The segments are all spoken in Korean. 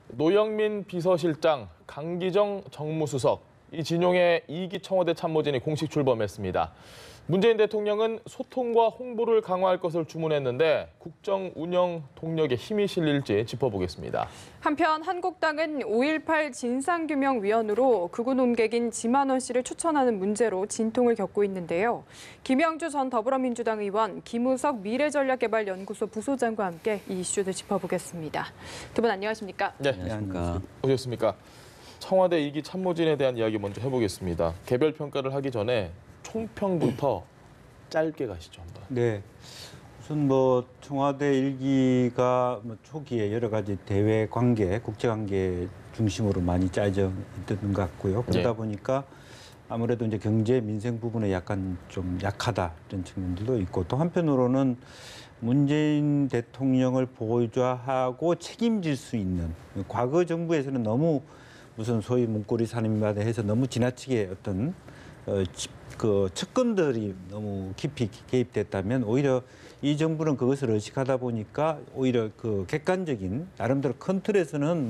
노영민 비서실장, 강기정 정무수석, 이 진용의 2기 청와대 참모진이 공식 출범했습니다. 문재인 대통령은 소통과 홍보를 강화할 것을 주문했는데 국정 운영 동력에 힘이 실릴지 짚어보겠습니다. 한편 한국당은 5.18 진상규명위원으로 극우 논객인 지만원 씨를 추천하는 문제로 진통을 겪고 있는데요. 김영주 전 더불어민주당 의원, 김우석 미래전략개발연구소 부소장과 함께 이 이슈를 짚어보겠습니다. 두 분 안녕하십니까? 네, 안녕하십니까. 오셨습니까? 청와대 2기 참모진에 대한 이야기 먼저 해보겠습니다. 개별 평가를 하기 전에 총평부터 짧게 가시죠, 한번. 네. 우선 청와대 1기가 초기에 여러 가지 대외 관계, 국제 관계 중심으로 많이 짜져 있던 것 같고요. 그러다 보니까 아무래도 이제 경제 민생 부분에 약간 좀 약하다 이런 측면들도 있고, 또 한편으로는 문재인 대통령을 보좌하고 책임질 수 있는, 과거 정부에서는 너무 무슨 소위 문고리 살인마다 해서 너무 지나치게 어떤 그 측근들이 너무 깊이 개입됐다면, 오히려 이 정부는 그것을 의식하다 보니까 오히려 그 객관적인 나름대로 큰 틀에서는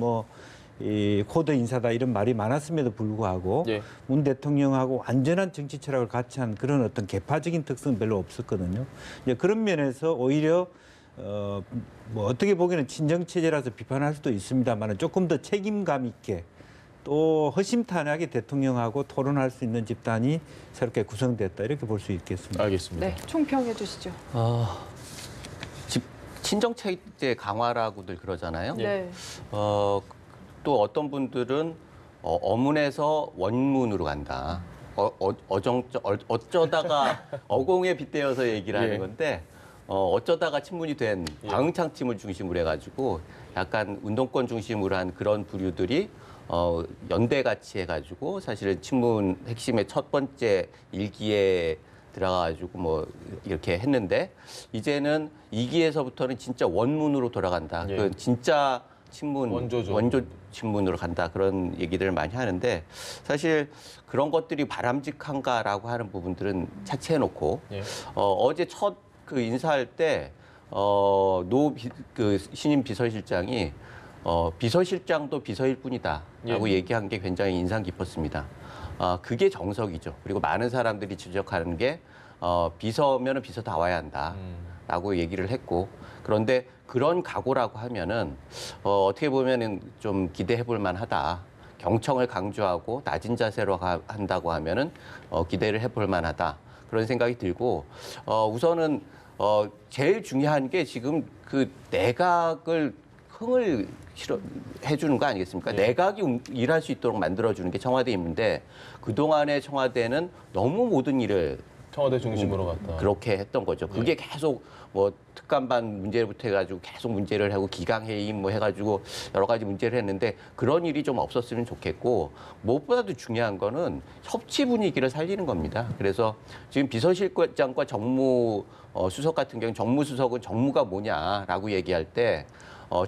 이 코드 인사다 이런 말이 많았음에도 불구하고 문 대통령하고 완전한 정치 철학을 같이 한 그런 어떤 개파적인 특성은 별로 없었거든요. 이제 그런 면에서 오히려 어떻게 보기에는 친정 체제라서 비판할 수도 있습니다만, 조금 더 책임감 있게 또 허심탄회하게 대통령하고 토론할 수 있는 집단이 새롭게 구성됐다, 이렇게 볼 수 있겠습니다. 알겠습니다. 네, 총평해 주시죠. 친정체제 강화라고들 그러잖아요. 네. 또 어떤 분들은 어문에서 원문으로 간다. 어쩌다가 어공에 빗대어서 얘기를 하는 건데, 어쩌다가 친문이 된 광흥창팀을 중심으로 해가지고 약간 운동권 중심으로 한 그런 부류들이 연대같이 해가지고 사실은 친문 핵심의 첫 번째 1기에 들어가가지고 이렇게 했는데, 이제는 2기에서부터는 진짜 원문으로 돌아간다. 그 진짜 친문, 원조 친문으로 간다. 그런 얘기들을 많이 하는데, 사실 그런 것들이 바람직한가라고 하는 부분들은 차치해놓고, 어제 첫 그 인사할 때 신임 비서실장이 비서실장도 비서일 뿐이다라고 얘기한 게 굉장히 인상 깊었습니다. 그게 정석이죠. 그리고 많은 사람들이 지적하는 게 비서면은 비서 다 와야 한다라고 얘기를 했고, 그런데 그런 각오라고 하면은 어떻게 보면은 좀 기대해 볼 만하다. 경청을 강조하고 낮은 자세로 한다고 하면은 기대를 해볼 만하다. 그런 생각이 들고, 우선은 제일 중요한 게 지금 그 내각을 흥을 해주는 거 아니겠습니까? 내각이 일할 수 있도록 만들어주는 게 청와대 임무인데, 그동안의 청와대는 너무 모든 일을 청와대 중심으로 갔다. 그렇게 했던 거죠. 그게 계속 특감반 문제부터 해가지고 계속 문제를 하고, 기강회의 해가지고 여러 가지 문제를 했는데, 그런 일이 좀 없었으면 좋겠고, 무엇보다도 중요한 거는 협치 분위기를 살리는 겁니다. 그래서 지금 비서실장과 정무수석 같은 경우는, 정무수석은 정무가 뭐냐라고 얘기할 때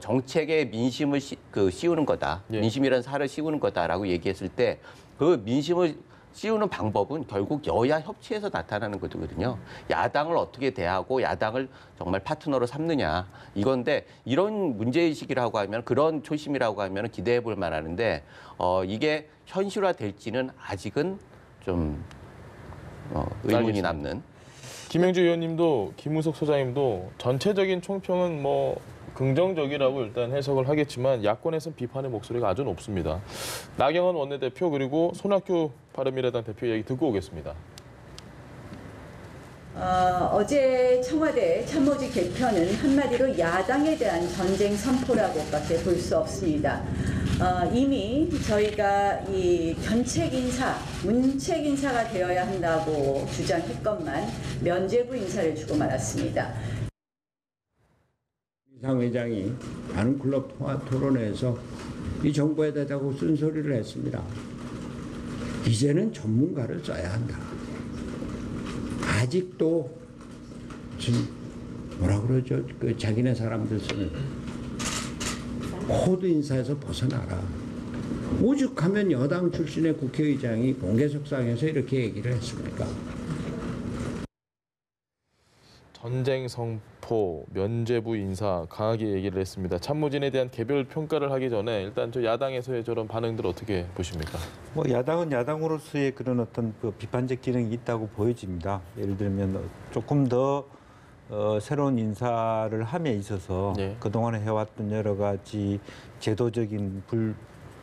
정책에 민심을 씌우는 거다. 민심이라는 살을 씌우는 거다라고 얘기했을 때, 그 민심을 씌우는 방법은 결국 여야 협치에서 나타나는 거거든요. 야당을 어떻게 대하고 야당을 정말 파트너로 삼느냐, 이건데, 이런 문제의식이라고 하면, 그런 초심이라고 하면 기대해 볼 만하는데, 이게 현실화될지는 아직은 좀 의문이 남는. 김영주 의원님도 김우석 소장님도 전체적인 총평은 긍정적이라고 일단 해석을 하겠지만, 야권에서는 비판의 목소리가 아주 높습니다. 나경원 원내대표 그리고 손학규 바른미래당 대표 얘기 듣고 오겠습니다. 어제 청와대 참모진 개편은 한마디로 야당에 대한 전쟁 선포라고밖에 볼 수 없습니다. 이미 저희가 이 견책 인사, 문책 인사가 되어야 한다고 주장했건만 면죄부 인사를 주고 말았습니다. 상 회장이 나눔클럽 토론회에서 이 정부에 대하고 쓴소리를 했습니다. 이제는 전문가를 써야 한다. 아직도 뭐라 그러죠? 그 자기네 사람들 쓰는 코드 인사에서 벗어나라. 오죽하면 여당 출신의 국회의장이 공개석상에서 이렇게 얘기를 했습니까? 전쟁 선포, 면죄부 인사 강하게 얘기를 했습니다. 참모진에 대한 개별 평가를 하기 전에 일단 저 야당에서의 저런 반응들 어떻게 보십니까? 뭐 야당은 야당으로서의 그런 어떤 그 비판적 기능이 있다고 보여집니다. 예를 들면 조금 더 새로운 인사를 함에 있어서 네. 그동안에 해왔던 여러 가지 제도적인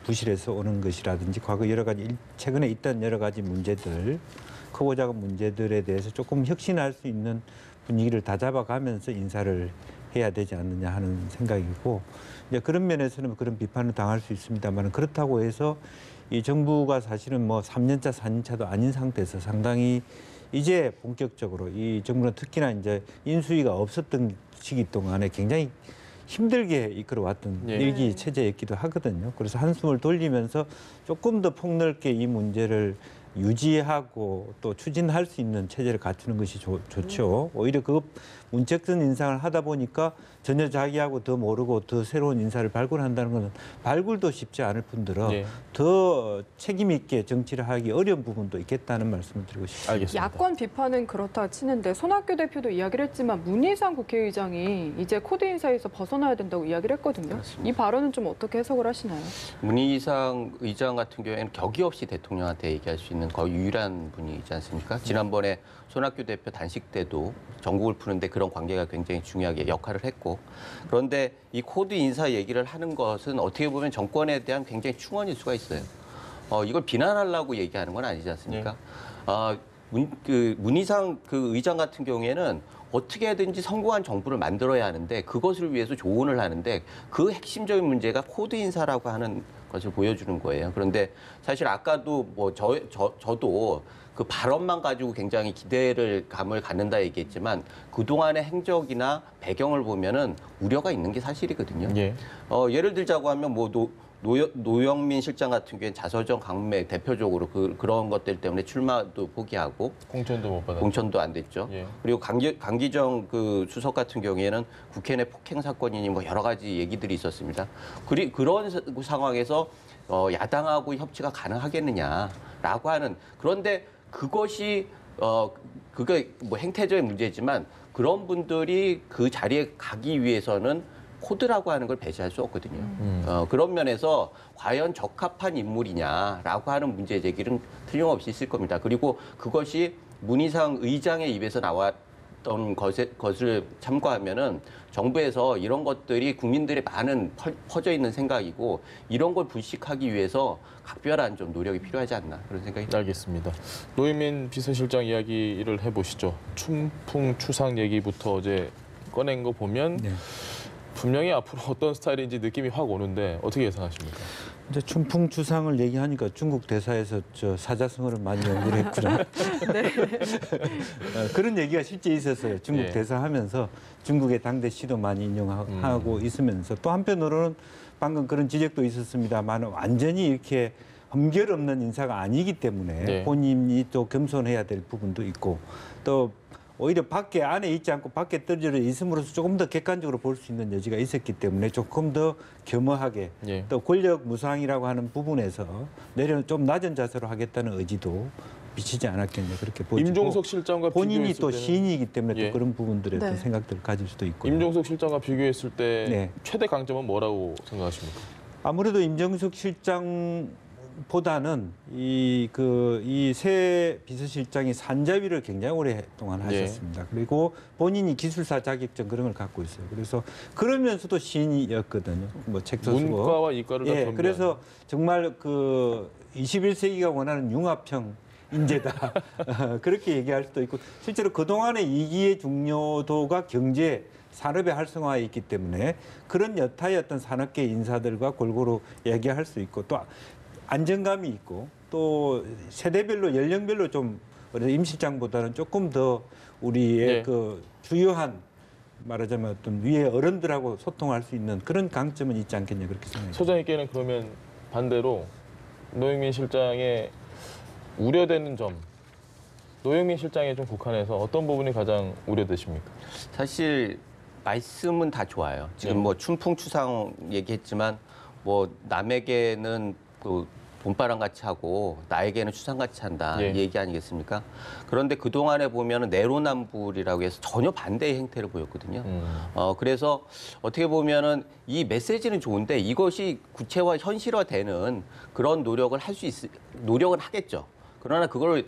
부실에서 오는 것이라든지 과거 여러 가지 최근에 있던 여러 가지 문제들, 크고 작은 문제들에 대해서 조금 혁신할 수 있는 분위기를 다잡아가면서 인사를 해야 되지 않느냐 하는 생각이고, 이제 그런 면에서는 그런 비판을 당할 수 있습니다만, 그렇다고 해서 이 정부가 사실은 뭐 3년차, 4년차도 아닌 상태에서 상당히 이제 본격적으로 이 정부는 특히나 이제 인수위가 없었던 시기 동안에 굉장히 힘들게 이끌어왔던 예. 일기 체제였기도 하거든요. 그래서 한숨을 돌리면서 조금 더 폭넓게 이 문제를 유지하고 또 추진할 수 있는 체제를 갖추는 것이 좋죠. 오히려 그 문책선 인상을 하다 보니까 전혀 자기하고 더 모르고 더 새로운 인사를 발굴한다는 것은 발굴도 쉽지 않을 뿐더러 예. 더 책임 있게 정치를 하기 어려운 부분도 있겠다는 말씀을 드리고 싶습니다. 알겠습니다. 야권 비판은 그렇다 치는데 손학규 대표도 이야기를 했지만 문희상 국회의장이 이제 코드 인사에서 벗어나야 된다고 이야기를 했거든요. 그렇습니다. 이 발언은 좀 어떻게 해석을 하시나요? 문희상 의장 같은 경우에는 격이 없이 대통령한테 얘기할 수 있는 거의 유일한 분이지 않습니까? 지난번에 손학규 대표 단식 때도 전국을 푸는데 그런 관계가 굉장히 중요하게 역할을 했고, 그런데 이 코드 인사 얘기를 하는 것은 어떻게 보면 정권에 대한 굉장히 충원일 수가 있어요. 이걸 비난하려고 얘기하는 건 아니지 않습니까? 문희상 그 의장 같은 경우에는 어떻게든지 성공한 정부를 만들어야 하는데 그것을 위해서 조언을 하는데 그 핵심적인 문제가 코드 인사라고 하는 것을 보여주는 거예요. 그런데 사실 아까도 뭐 저도 그 발언만 가지고 굉장히 감을 갖는다 얘기했지만 그동안의 행적이나 배경을 보면은 우려가 있는 게 사실이거든요. 예. 예를 들자고 하면 뭐 노영민 실장 같은 경우에는 자서전 강매 대표적으로 그런 것들 때문에 출마도 포기하고 공천도 못 받았죠. 공천도 안 됐죠. 예. 그리고 강기정 그 수석 같은 경우에는 국회 내 폭행 사건이니 뭐 여러 가지 얘기들이 있었습니다. 그런 상황에서 야당하고 협치가 가능하겠느냐라고 하는, 그런데 그것이 그게 뭐 행태적인 문제지만 그런 분들이 그 자리에 가기 위해서는 코드라고 하는 걸 배제할 수 없거든요. 그런 면에서 과연 적합한 인물이냐라고 하는 문제 제기는 틀림없이 있을 겁니다. 그리고 그것이 문희상 의장의 입에서 나왔던 것을 참고하면은 정부에서 이런 것들이 국민들의 많은 퍼져 있는 생각이고 이런 걸 불식하기 위해서 각별한 좀 노력이 필요하지 않나 그런 생각이 듭니다. 알겠습니다. 노영민 비서실장 이야기를 해보시죠. 춘풍 추상 얘기부터 어제 꺼낸 거 보면 네. 분명히 앞으로 어떤 스타일인지 느낌이 확 오는데 어떻게 예상하십니까? 이제 춘풍 추상을 얘기하니까 중국 대사에서 저 사자성어를 많이 연구를 했구나. 그런 얘기가 실제 있었어요. 중국 예. 대사 하면서 중국의 당대 시도 많이 인용하고 있으면서 또 한편으로는 방금 그런 지적도 있었습니다만 완전히 이렇게 흠결 없는 인사가 아니기 때문에 네. 본인이 또 겸손해야 될 부분도 있고 또 오히려 안에 있지 않고 밖에 떨어져 있음으로써 조금 더 객관적으로 볼 수 있는 여지가 있었기 때문에 조금 더 겸허하게 예. 또 권력 무상이라고 하는 부분에서 좀 낮은 자세로 하겠다는 의지도 비치지 않았겠냐 그렇게 보이고 임종석 실장과 본인이 비교했을 또 때는 시인이기 때문에 예. 또 그런 부분들에 네. 또 생각들을 가질 수도 있고 임종석 실장과 비교했을 때 네. 최대 강점은 뭐라고 생각하십니까? 아무래도 임종석 실장보다는 이 새 비서실장이 산자위를 굉장히 오랫동안 네. 하셨습니다. 그리고 본인이 기술사 자격증 그런 걸 갖고 있어요. 그래서 그러면서도 시인이었거든요. 뭐 책도 쓰고. 문과와 이과를 다 예, 겸비한. 그래서 정말 그 21세기가 원하는 융합형 인재다. 그렇게 얘기할 수도 있고 실제로 그동안의 이기의 중요도가 경제 산업의 활성화에 있기 때문에 그런 여타의 어떤 산업계 인사들과 골고루 얘기할 수 있고 또 안정감이 있고 또 세대별로 연령별로 좀 임 실장보다는 조금 더 우리의 네. 그 주요한 말하자면 어떤 위의 어른들하고 소통할 수 있는 그런 강점은 있지 않겠냐 그렇게 생각합니다. 소장님께는 그러면 반대로 노영민 실장의 우려되는 점, 노영민 실장에 좀 국한해서 어떤 부분이 가장 우려되십니까? 사실 말씀은 다 좋아요. 지금 네. 뭐 춘풍추상 얘기했지만 뭐 남에게는 그 봄바람 같이 하고 나에게는 추상같이 한다 예. 이 얘기 아니겠습니까? 그런데 그동안에 보면은 내로남불이라고 해서 전혀 반대의 행태를 보였거든요. 그래서 어떻게 보면은 이 메시지는 좋은데 이것이 구체화 현실화되는 그런 노력을 할 수 노력은 하겠죠. 그러나 그걸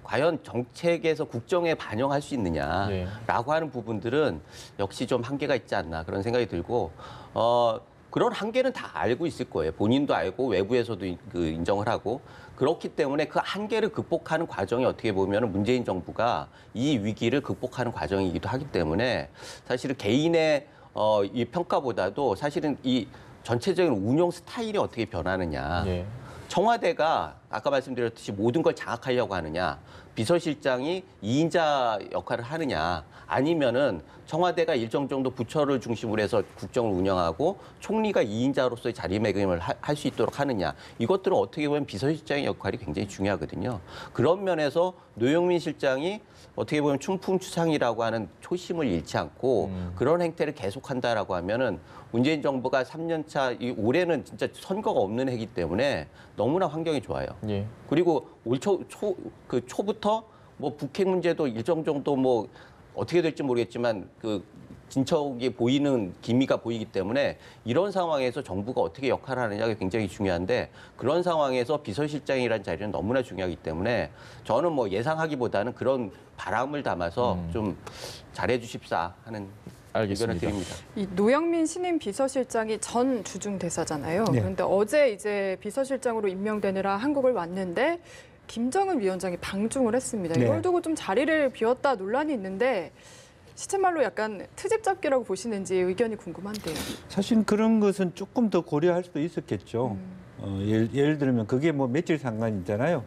과연 정책에서 국정에 반영할 수 있느냐라고 하는 부분들은 역시 좀 한계가 있지 않나 그런 생각이 들고 그런 한계는 다 알고 있을 거예요. 본인도 알고 외부에서도 인정을 하고 그렇기 때문에 그 한계를 극복하는 과정이 어떻게 보면 문재인 정부가 이 위기를 극복하는 과정이기도 하기 때문에 사실은 개인의 이 평가보다도 사실은 이 전체적인 운영 스타일이 어떻게 변하느냐. 예. 청와대가 아까 말씀드렸듯이 모든 걸 장악하려고 하느냐, 비서실장이 2인자 역할을 하느냐, 아니면은 청와대가 일정 정도 부처를 중심으로 해서 국정을 운영하고 총리가 2인자로서의 자리매김을 할 수 있도록 하느냐, 이것들은 어떻게 보면 비서실장의 역할이 굉장히 중요하거든요. 그런 면에서 노영민 실장이 어떻게 보면 춘풍추상이라고 하는 초심을 잃지 않고 그런 행태를 계속한다라고 하면은 문재인 정부가 3년차 올해는 진짜 선거가 없는 해이기 때문에 너무나 환경이 좋아요. 예. 그리고 올 초부터 뭐 북핵 문제도 일정 정도 뭐 어떻게 될지 모르겠지만 그 진척이 보이는 기미가 보이기 때문에 이런 상황에서 정부가 어떻게 역할을 하느냐가 굉장히 중요한데 그런 상황에서 비서실장이라는 자리는 너무나 중요하기 때문에 저는 뭐 예상하기보다는 그런 바람을 담아서 좀 잘해 주십사 하는 알겠습니다. 의견을 드립니다. 이 노영민 신임 비서실장이 전 주중 대사잖아요. 네. 그런데 어제 이제 비서실장으로 임명되느라 한국을 왔는데 김정은 위원장이 방중을 했습니다. 네. 이걸 두고 좀 자리를 비웠다 논란이 있는데 시체말로 약간 트집 잡기라고 보시는지 의견이 궁금한데요. 사실 그런 것은 조금 더 고려할 수도 있었겠죠. 예를 들면 그게 뭐 며칠 상관이잖아요.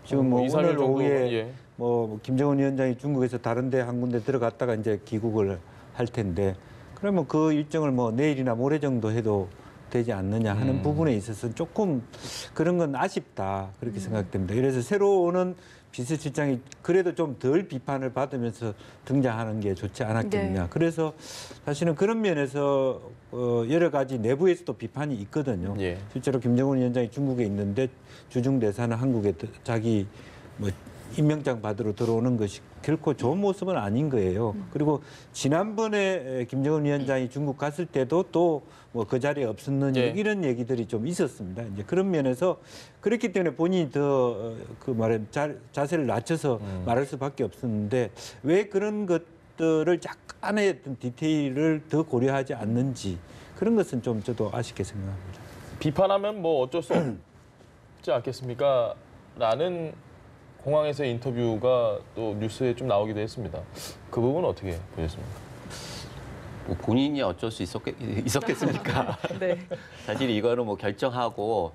지금 뭐 2, 3일 오늘 정도, 오후에 예. 뭐 김정은 위원장이 중국에서 다른 데 한 군데 들어갔다가 이제 귀국을 할 텐데 그러면 그 일정을 뭐 내일이나 모레 정도 해도 되지 않느냐 하는 부분에 있어서 조금 그런 건 아쉽다 그렇게 생각됩니다. 그래서 새로 오는 비서실장이 그래도 좀 덜 비판을 받으면서 등장하는 게 좋지 않았겠느냐. 네. 그래서 사실은 그런 면에서 여러 가지 내부에서도 비판이 있거든요. 예. 실제로 김정은 위원장이 중국에 있는데 주중 대사는 한국에 자기 뭐 임명장 받으러 들어오는 것이 결코 좋은 모습은 아닌 거예요. 그리고 지난번에 김정은 위원장이 중국 갔을 때도 또 뭐 그 자리에 없었느냐 예. 이런 얘기들이 좀 있었습니다. 이제 그런 면에서 그렇기 때문에 본인이 더 그 말에 자세를 낮춰서 말할 수밖에 없었는데 왜 그런 것들을 약간의 어떤 디테일을 더 고려하지 않는지 그런 것은 좀 저도 아쉽게 생각합니다. 비판하면 뭐 어쩔 수 없지 않겠습니까? 라는 공항에서의 인터뷰가 또 뉴스에 좀 나오기도 했습니다. 그 부분은 어떻게 보셨습니까? 뭐 본인이 어쩔 수 있었겠습니까? 네. 사실 이거는 뭐 결정하고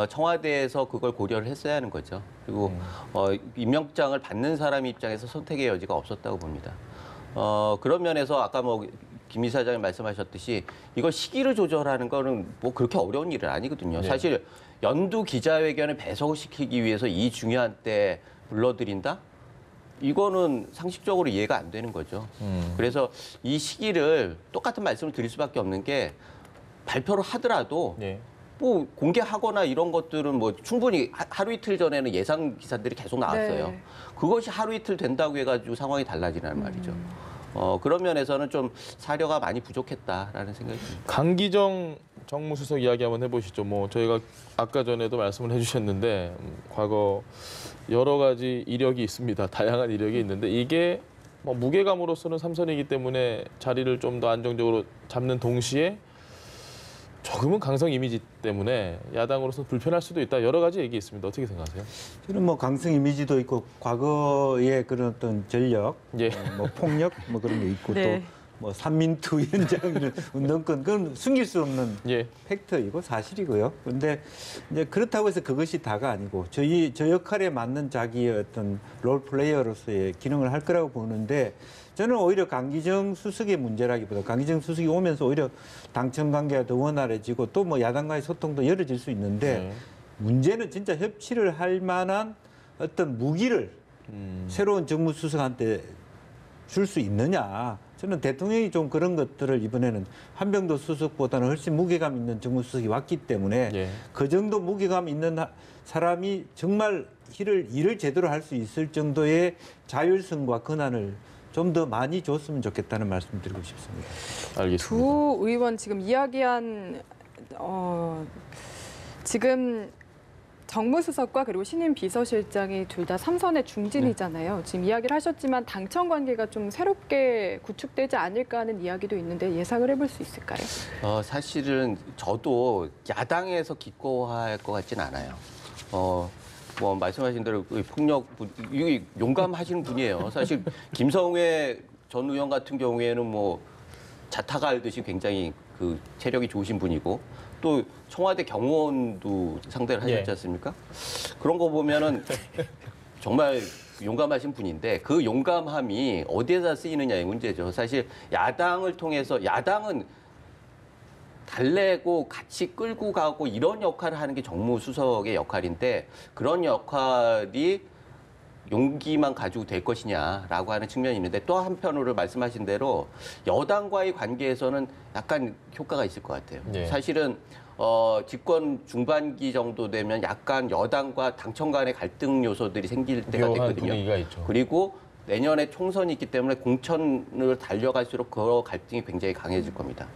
청와대에서 그걸 고려를 했어야 하는 거죠. 그리고 임명장을 받는 사람 입장에서 선택의 여지가 없었다고 봅니다. 그런 면에서 아까 뭐 김 이사장이 말씀하셨듯이 이거 시기를 조절하는 거는 뭐 그렇게 어려운 일은 아니거든요. 네. 사실 연두 기자회견을 배석시키기 위해서 이 중요한 때 불러들인다? 이거는 상식적으로 이해가 안 되는 거죠. 그래서 이 시기를 똑같은 말씀을 드릴 수밖에 없는 게 발표를 하더라도 예. 뭐 공개하거나 이런 것들은 뭐 충분히 하루 이틀 전에는 예상 기사들이 계속 나왔어요. 네. 그것이 하루 이틀 된다고 해가지고 상황이 달라지는 말이죠. 그런 면에서는 좀 사려가 많이 부족했다라는 생각이 듭니다. 강기정 정무수석 이야기 한번 해보시죠. 뭐 저희가 아까 전에도 말씀을 해주셨는데 과거 여러 가지 이력이 있습니다. 다양한 이력이 있는데 이게 뭐 무게감으로서는 삼선이기 때문에 자리를 좀 더 안정적으로 잡는 동시에 조금은 강성 이미지 때문에 야당으로서 불편할 수도 있다. 여러 가지 얘기 있습니다. 어떻게 생각하세요? 저는 뭐 강성 이미지도 있고 과거의 그런 어떤 전력, 예. 뭐 폭력 뭐 그런 게 있고 네. 또 뭐 삼민투 위원장이는 운동권 그건 숨길 수 없는 예. 팩트이고 사실이고요. 그런데 이제 그렇다고 해서 그것이 다가 아니고 저 역할에 맞는 자기의 어떤 롤 플레이어로서의 기능을 할 거라고 보는데 저는 오히려 강기정 수석의 문제라기보다 강기정 수석이 오면서 오히려 당청 관계가 더 원활해지고 또 뭐 야당과의 소통도 열어질 수 있는데 네. 문제는 진짜 협치를 할 만한 어떤 무기를 새로운 정무수석한테 줄 수 있느냐. 저는 대통령이 좀 그런 것들을 이번에는 한병도 수석보다는 훨씬 무게감 있는 정무수석이 왔기 때문에 예. 그 정도 무게감 있는 사람이 정말 일을 제대로 할 수 있을 정도의 자율성과 권한을 좀 더 많이 줬으면 좋겠다는 말씀 드리고 싶습니다. 알겠습니다. 두 의원 지금 이야기한 지금 정무수석과 그리고 신임 비서실장이 둘 다 삼선의 중진이잖아요. 지금 이야기를 하셨지만 당청 관계가 좀 새롭게 구축되지 않을까 하는 이야기도 있는데 예상을 해볼 수 있을까요? 사실은 저도 야당에서 기꺼워할 것 같진 않아요. 뭐 말씀하신 대로 용감하시는 분이에요. 사실 김성회 전 의원 같은 경우에는 뭐 자타가 알듯이 굉장히 그 체력이 좋으신 분이고 또 청와대 경호원도 상대를 하셨지 않습니까? 그런 거 보면은 정말 용감하신 분인데 그 용감함이 어디에다 쓰이느냐의 문제죠. 사실 야당을 통해서 야당은 달래고 같이 끌고 가고 이런 역할을 하는 게 정무수석의 역할인데 그런 역할이 용기만 가지고 될 것이냐라고 하는 측면이 있는데 또 한편으로 말씀하신 대로 여당과의 관계에서는 약간 효과가 있을 것 같아요. 네. 사실은 집권 중반기 정도 되면 약간 여당과 당청 간의 갈등 요소들이 생길 때가 묘한 됐거든요. 분위기가 있죠. 그리고 내년에 총선이 있기 때문에 공천을 달려갈수록 그 갈등이 굉장히 강해질 겁니다.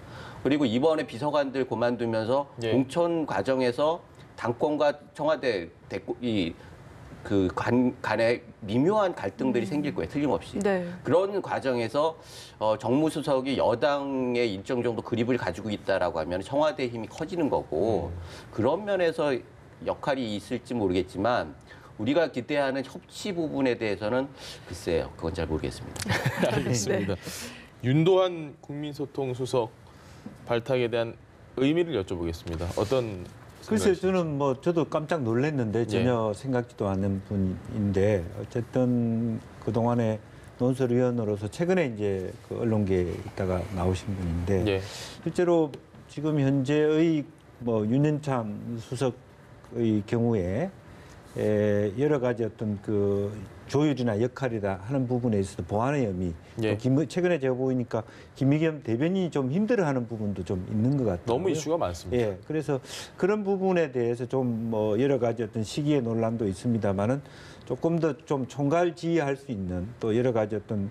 그리고 이번에 비서관들 그만두면서 예. 공천 과정에서 당권과 청와대 간에 미묘한 갈등들이 생길 거예요. 틀림없이. 네. 그런 과정에서 정무수석이 여당의 일정 정도 그립을 가지고 있다라고 하면 청와대의 힘이 커지는 거고 그런 면에서 역할이 있을지 모르겠지만 우리가 기대하는 협치 부분에 대해서는 글쎄요. 그건 잘 모르겠습니다. 알겠습니다. 윤도한 국민소통수석 발탁에 대한 의미를 여쭤보겠습니다. 어떤 글쎄요, 생각이신지. 저는 뭐 저도 깜짝 놀랐는데 전혀 생각지도 않은 분인데 어쨌든 그 동안에 논설위원으로서 최근에 이제 그 언론계에 있다가 나오신 분인데 예. 실제로 지금 현재의 뭐 윤현참 수석의 경우에 여러 가지 어떤 그 조율이나 역할이다 하는 부분에 있어서 보완의 의미. 예. 또 최근에 제가 보니까 김의겸 대변인이 좀 힘들어하는 부분도 좀 있는 것 같아요. 너무 이슈가 많습니다. 예, 그래서 그런 부분에 대해서 좀 뭐 여러 가지 어떤 시기의 논란도 있습니다만은 조금 더 좀 총괄지휘할 수 있는 또 여러 가지 어떤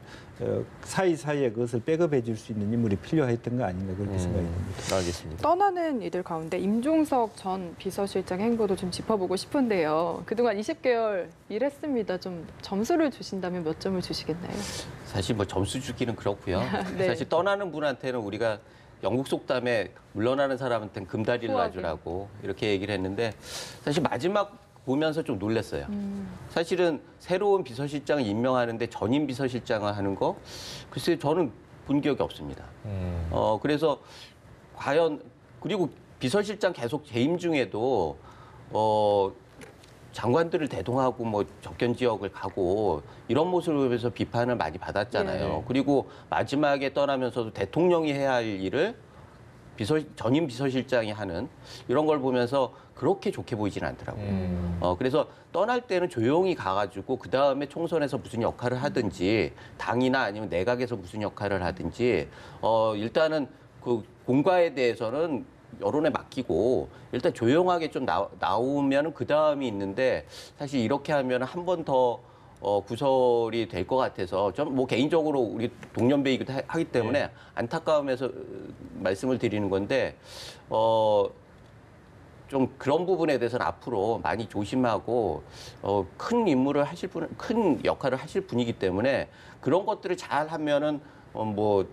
사이사이에 그것을 백업해 줄 수 있는 인물이 필요했던 거 아닌가 그렇게 생각이 듭니다. 알겠습니다. 떠나는 이들 가운데 임종석 전 비서실장 행보도 좀 짚어보고 싶은데요. 그동안 20개월 일했습니다. 좀 점수를 주신다면 몇 점을 주시겠나요? 사실 뭐 점수 주기는 그렇고요. 네. 사실 떠나는 분한테는 우리가 영국 속담에 물러나는 사람한테는 금다리를 후하게. 놔주라고 이렇게 얘기를 했는데 사실 마지막 보면서 좀 놀랐어요. 사실은 새로운 비서실장을 임명하는데 전임 비서실장을 하는 거 글쎄 저는 본 기억이 없습니다. 그래서 과연 그리고 비서실장 계속 재임 중에도 장관들을 대동하고 뭐 접견 지역을 가고 이런 모습을 보면서 비판을 많이 받았잖아요. 네. 그리고 마지막에 떠나면서도 대통령이 해야 할 일을 전임 비서실장이 하는 이런 걸 보면서 그렇게 좋게 보이진 않더라고요. 그래서 떠날 때는 조용히 가가지고 그 다음에 총선에서 무슨 역할을 하든지 당이나 아니면 내각에서 무슨 역할을 하든지 일단은 그 공과에 대해서는 여론에 맡기고 일단 조용하게 좀 나오면 그 다음이 있는데 사실 이렇게 하면 한 번 더 구설이 될 것 같아서 좀 뭐 개인적으로 우리 동년배이기도 하기 때문에 안타까움에서 말씀을 드리는 건데 좀 그런 부분에 대해서는 앞으로 많이 조심하고 큰 임무를 하실 분, 큰 역할을 하실 분이기 때문에 그런 것들을 잘 하면은 뭐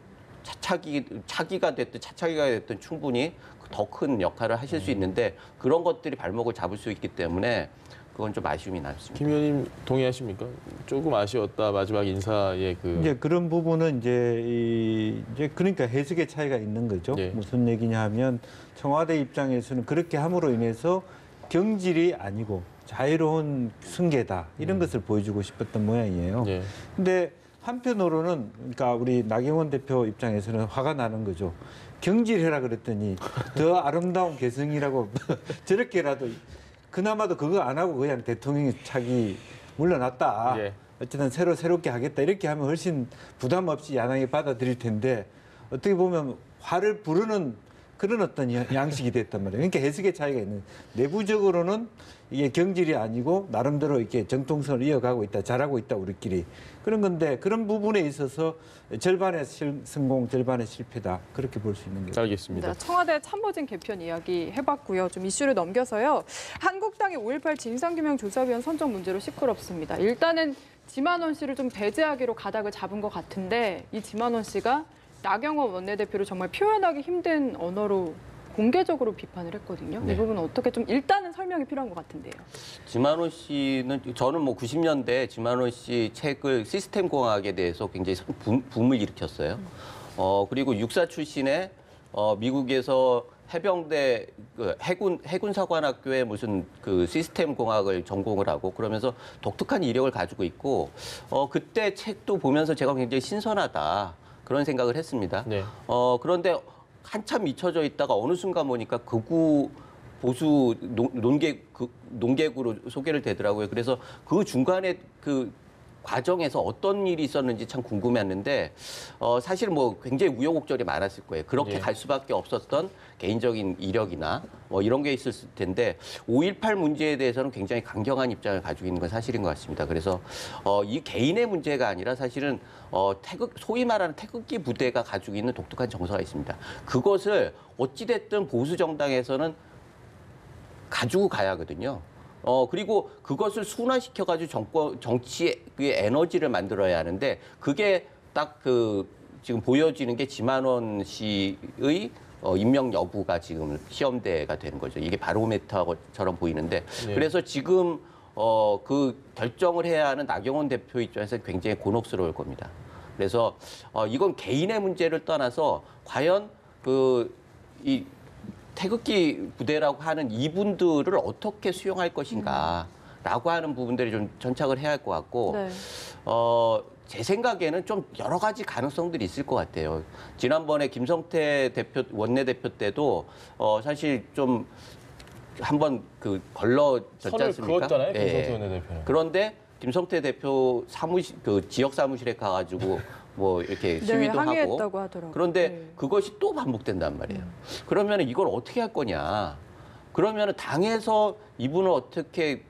차기가 됐든 충분히 더 큰 역할을 하실 수 있는데 그런 것들이 발목을 잡을 수 있기 때문에 그건 좀 아쉬움이 남습니다. 김 의원님 동의하십니까? 조금 아쉬웠다 마지막 인사의 그 이제 그런 부분은 이제 그러니까 해석의 차이가 있는 거죠. 예. 무슨 얘기냐 하면 청와대 입장에서는 그렇게 함으로 인해서 경질이 아니고 자유로운 승계다 이런 것을 보여주고 싶었던 모양이에요. 예. 근데 한편으로는 그러니까 우리 나경원 대표 입장에서는 화가 나는 거죠. 경질해라 그랬더니 더 아름다운 개성이라고 저렇게라도 그나마도 그거 안 하고 그냥 대통령이 차기 물러났다. 예. 어쨌든 새롭게 하겠다 이렇게 하면 훨씬 부담 없이 야당이 받아들일 텐데 어떻게 보면 화를 부르는 그런 어떤 양식이 됐단 말이에요. 그러니까 해석의 차이가 있는. 내부적으로는 이게 경질이 아니고 나름대로 이렇게 정통성을 이어가고 있다, 잘하고 있다 우리끼리 그런 건데 그런 부분에 있어서 절반의 성공, 절반의 실패다 그렇게 볼 수 있는 거죠. 알겠습니다. 청와대 참모진 개편 이야기 해봤고요. 좀 이슈를 넘겨서요. 한국당의 5.18 진상규명조사위원 선정 문제로 시끄럽습니다. 일단은 지만원 씨를 좀 배제하기로 가닥을 잡은 것 같은데 이 지만원 씨가 나경원 원내대표를 정말 표현하기 힘든 언어로 공개적으로 비판을 했거든요. 네. 이 부분은 어떻게 좀 일단은 설명이 필요한 것 같은데요. 지만원 씨는 저는 뭐 90년대 지만원 씨 책을 시스템 공학에 대해서 굉장히 붐을 일으켰어요. 그리고 육사 출신의 미국에서 해병대 해군 사관학교에 무슨 그 시스템 공학을 전공을 하고 그러면서 독특한 이력을 가지고 있고 그때 책도 보면서 제가 굉장히 신선하다 그런 생각을 했습니다. 네. 그런데 한참 잊혀져 있다가 어느 순간 보니까 극우 보수 논객으로 소개를 되더라고요. 그래서 그 중간에 그 과정에서 어떤 일이 있었는지 참 궁금했는데 사실 뭐 굉장히 우여곡절이 많았을 거예요. 그렇게 예. 갈 수밖에 없었던 개인적인 이력이나 뭐 이런 게 있었을 텐데 5.18 문제에 대해서는 굉장히 강경한 입장을 가지고 있는 건 사실인 것 같습니다. 그래서 이 개인의 문제가 아니라 사실은 소위 말하는 태극기 부대가 가지고 있는 독특한 정서가 있습니다. 그것을 어찌됐든 보수 정당에서는 가지고 가야 하거든요. 그리고 그것을 순화시켜가지고 정치의 에너지를 만들어야 하는데 그게 딱 지금 보여지는 게 지만원 씨의 임명 여부가 지금 시험대가 되는 거죠. 이게 바로메터처럼 보이는데 네. 그래서 지금 그 결정을 해야 하는 나경원 대표 입장에서 굉장히 곤혹스러울 겁니다. 그래서 이건 개인의 문제를 떠나서 과연 이 태극기 부대라고 하는 이분들을 어떻게 수용할 것인가라고 하는 부분들이 좀 전착을 해야 할 것 같고 네. 제 생각에는 좀 여러 가지 가능성들이 있을 것 같아요. 지난번에 김성태 원내대표 때도 사실 좀 한번 걸러졌지 선을 않습니까? 그었잖아요, 예. 김성태 원내대표는. 그런데 김성태 대표 지역 사무실에 가가지고 뭐 이렇게 시위도 하고 항의했다고 하더라고요. 그런데 네. 그것이 또 반복된단 말이에요. 그러면 이걸 어떻게 할 거냐? 그러면 당에서 이분을 어떻게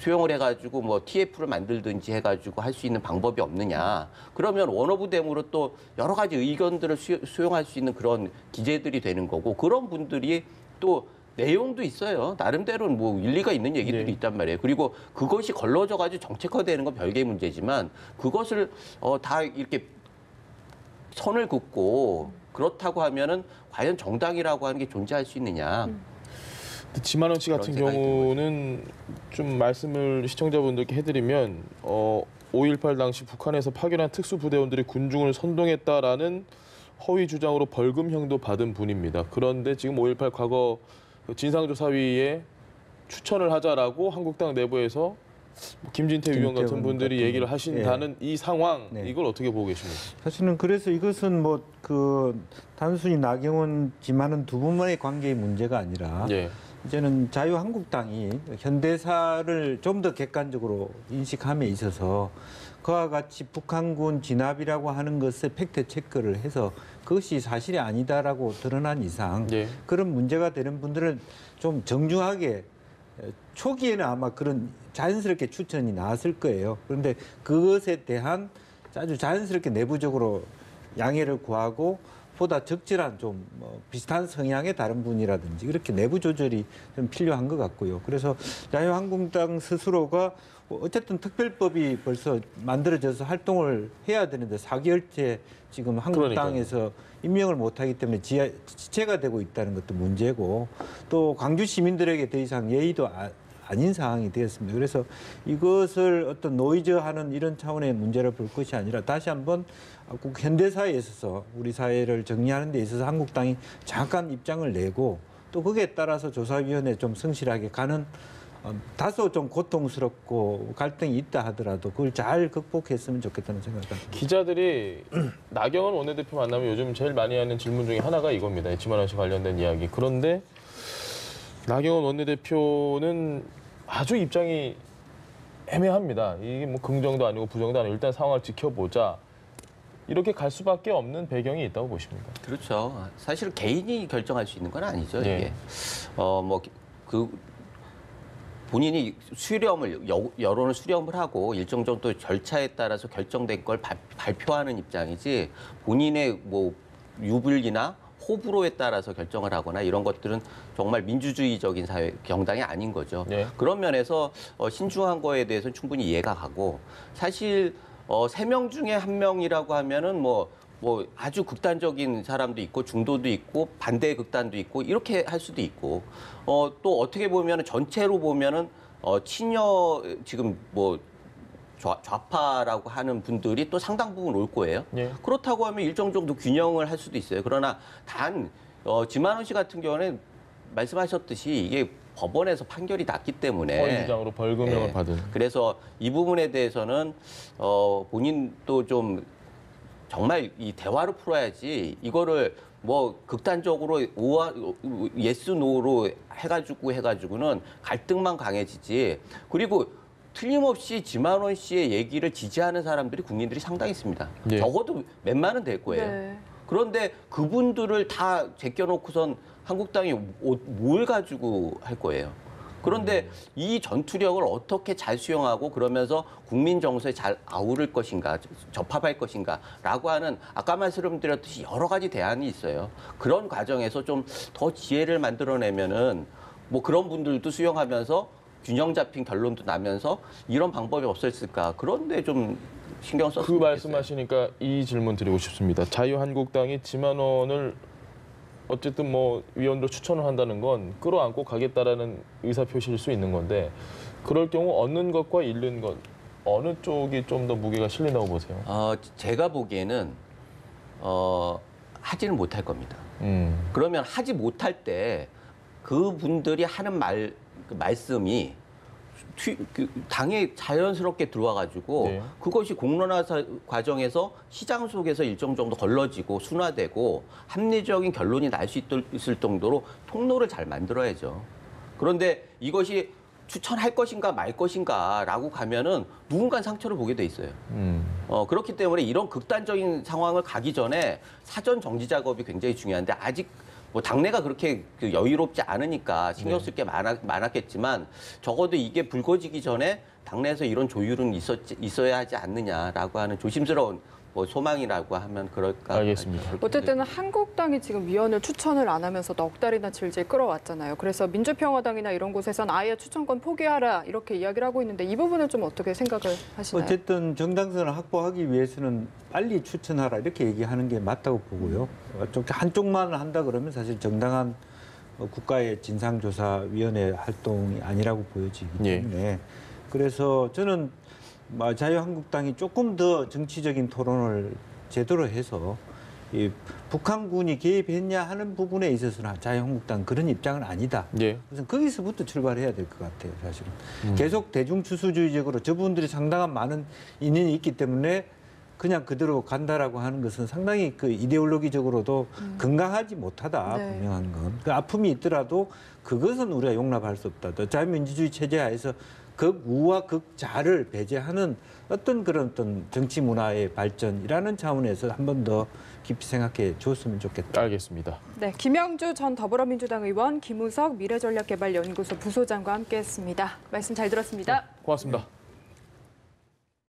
수용을 해가지고 뭐 TF를 만들든지 해가지고 할 수 있는 방법이 없느냐? 그러면 원어부댐으로 또 여러 가지 의견들을 수용할 수 있는 그런 기재들이 되는 거고 그런 분들이 또 내용도 있어요. 나름대로는 뭐 일리가 있는 얘기들이 네. 있단 말이에요. 그리고 그것이 걸러져가지고 정책화되는 건 별개의 문제지만 그것을 다 이렇게 선을 긋고 그렇다고 하면은 과연 정당이라고 하는 게 존재할 수 있느냐? 지만원 씨 같은 그런 생각이 경우는 좀 말씀을 시청자분들께 해드리면 5.18 당시 북한에서 파견한 특수부대원들이 군중을 선동했다라는 허위 주장으로 벌금형도 받은 분입니다. 그런데 지금 5.18 과거 진상조사위에 추천을 하자라고 한국당 내부에서 김진태 위원 같은 분들이 얘기를 하신다는 이 상황, 네. 이걸 어떻게 보고 계십니까? 사실은 그래서 이것은 단순히 나경원, 지만원 두 분만의 관계의 문제가 아니라 예. 이제는 자유한국당이 현대사를 좀 더 객관적으로 인식함에 있어서 그와 같이 북한군 진압이라고 하는 것에 팩트 체크를 해서 그것이 사실이 아니다라고 드러난 이상 예. 그런 문제가 되는 분들은 좀 정중하게 초기에는 아마 그런 자연스럽게 추천이 나왔을 거예요. 그런데 그것에 대한 아주 자연스럽게 내부적으로 양해를 구하고 보다 적절한 좀 비슷한 성향의 다른 분이라든지 이렇게 내부 조절이 좀 필요한 것 같고요. 그래서 자유한국당 스스로가 어쨌든 특별법이 벌써 만들어져서 활동을 해야 되는데 4개월째 지금 한국당에서 임명을 못하기 때문에 지체가 되고 있다는 것도 문제고 또 광주 시민들에게 더 이상 예의도 아닌 상황이 되었습니다. 그래서 이것을 어떤 노이즈하는 이런 차원의 문제를 볼 것이 아니라 다시 한번 꼭 현대사에 있어서 우리 사회를 정리하는 데 있어서 한국당이 잠깐 입장을 내고 또 거기에 따라서 조사위원회에 좀 성실하게 가는 다소 좀 고통스럽고 갈등이 있다 하더라도 그걸 잘 극복했으면 좋겠다는 생각을 합니다. 기자들이 나경원 원내대표 만나면 요즘 제일 많이 하는 질문 중에 하나가 이겁니다. 지만원 씨 관련된 이야기. 그런데 나경원 원내대표는 아주 입장이 애매합니다. 이게 뭐 긍정도 아니고 부정도 아니고 일단 상황을 지켜보자. 이렇게 갈 수밖에 없는 배경이 있다고 보십니까? 그렇죠. 사실 개인이 결정할 수 있는 건 아니죠. 네. 이게 본인이 여론을 수렴을 하고 일정 정도 절차에 따라서 결정된 걸 발표하는 입장이지 본인의 뭐 유불리나 호불호에 따라서 결정을 하거나 이런 것들은 정말 민주주의적인 사회 정당이 아닌 거죠. 네. 그런 면에서 신중한 거에 대해서는 충분히 이해가 가고 사실 3명 중에 1명이라고 하면은 뭐 아주 극단적인 사람도 있고 중도도 있고 반대 극단도 있고 이렇게 할 수도 있고 또 어떻게 보면은 전체로 보면은 친여 지금 뭐 좌파라고 하는 분들이 또 상당 부분 올 거예요. 예. 그렇다고 하면 일정 정도 균형을 할 수도 있어요. 그러나 단 지만원 씨 같은 경우는 말씀하셨듯이 이게 법원에서 판결이 났기 때문에 허위주장으로 벌금형을 예. 받은. 그래서 이 부분에 대해서는 본인도 좀 정말 이 대화로 풀어야지 이거를 뭐 극단적으로 예스 노로 해가지고는 갈등만 강해지지. 그리고 틀림없이 지만원 씨의 얘기를 지지하는 사람들이 국민들이 상당히 있습니다. 예. 적어도 몇만은 될 거예요. 네. 그런데 그분들을 다 제껴놓고선 한국당이 뭘 가지고 할 거예요. 그런데 이 전투력을 어떻게 잘 수용하고 그러면서 국민 정서에 잘 아우를 것인가, 접합할 것인가라고 하는 아까 말씀드렸듯이 여러 가지 대안이 있어요. 그런 과정에서 좀 더 지혜를 만들어내면은 뭐 그런 분들도 수용하면서 균형 잡힌 결론도 나면서 이런 방법이 없었을까. 그런데 좀 신경 썼으면 그 좋겠어요. 말씀하시니까 이 질문 드리고 싶습니다. 자유한국당이 지만원을 어쨌든 뭐 위원으로 추천을 한다는 건 끌어안고 가겠다라는 의사 표시일 수 있는 건데 그럴 경우 얻는 것과 잃는 것 어느 쪽이 좀 더 무게가 실린다고 보세요? 제가 보기에는 하지는 못할 겁니다. 음. 그러면 하지 못할 때 그분들이 하는 말씀이 당에 자연스럽게 들어와가지고 네. 그것이 공론화 과정에서 시장 속에서 일정 정도 걸러지고 순화되고 합리적인 결론이 날 수 있을 정도로 통로를 잘 만들어야죠. 그런데 이것이 추천할 것인가 말 것인가라고 가면은 누군가 상처를 보게 돼 있어요. 그렇기 때문에 이런 극단적인 상황을 가기 전에 사전 정지 작업이 굉장히 중요한데 아직 뭐 당내가 그렇게 여유롭지 않으니까 신경 쓸 게 많았겠지만 적어도 이게 불거지기 전에 당내에서 이런 조율은 있어야 하지 않느냐라고 하는 조심스러운 뭐 소망이라고 하면 그럴까. 알겠습니다. 어쨌든 한국당이 지금 위원을 추천을 안 하면서 넉 달이나 질질 끌어왔잖아요. 그래서 민주평화당이나 이런 곳에선 아예 추천권 포기하라 이렇게 이야기를 하고 있는데 이 부분은 좀 어떻게 생각을 하시나요? 어쨌든 정당성을 확보하기 위해서는 빨리 추천하라 이렇게 얘기하는 게 맞다고 보고요. 한쪽만 한다 그러면 사실 정당한 국가의 진상조사위원회 활동이 아니라고 보여지기 때문에 그래서 저는 자유한국당이 조금 더 정치적인 토론을 제대로 해서 이 북한군이 개입했냐 하는 부분에 있어서는 자유한국당 그런 입장은 아니다. 예. 우선 거기서부터 출발해야 될 것 같아요, 사실은. 계속 대중추수주의적으로 저분들이 상당한 많은 인연이 있기 때문에 그냥 그대로 간다라고 하는 것은 상당히 그 이데올로기적으로도 건강하지 못하다, 네. 분명한 건. 그 아픔이 있더라도 그것은 우리가 용납할 수 없다. 또 자유민주주의 체제 하에서 극우와 극자를 배제하는 어떤 그런 어떤 정치 문화의 발전이라는 차원에서 한 번 더 깊이 생각해 줬으면 좋겠다. 알겠습니다. 네, 김영주 전 더불어민주당 의원, 김우석 미래전략개발연구소 부소장과 함께했습니다. 말씀 잘 들었습니다. 고맙습니다.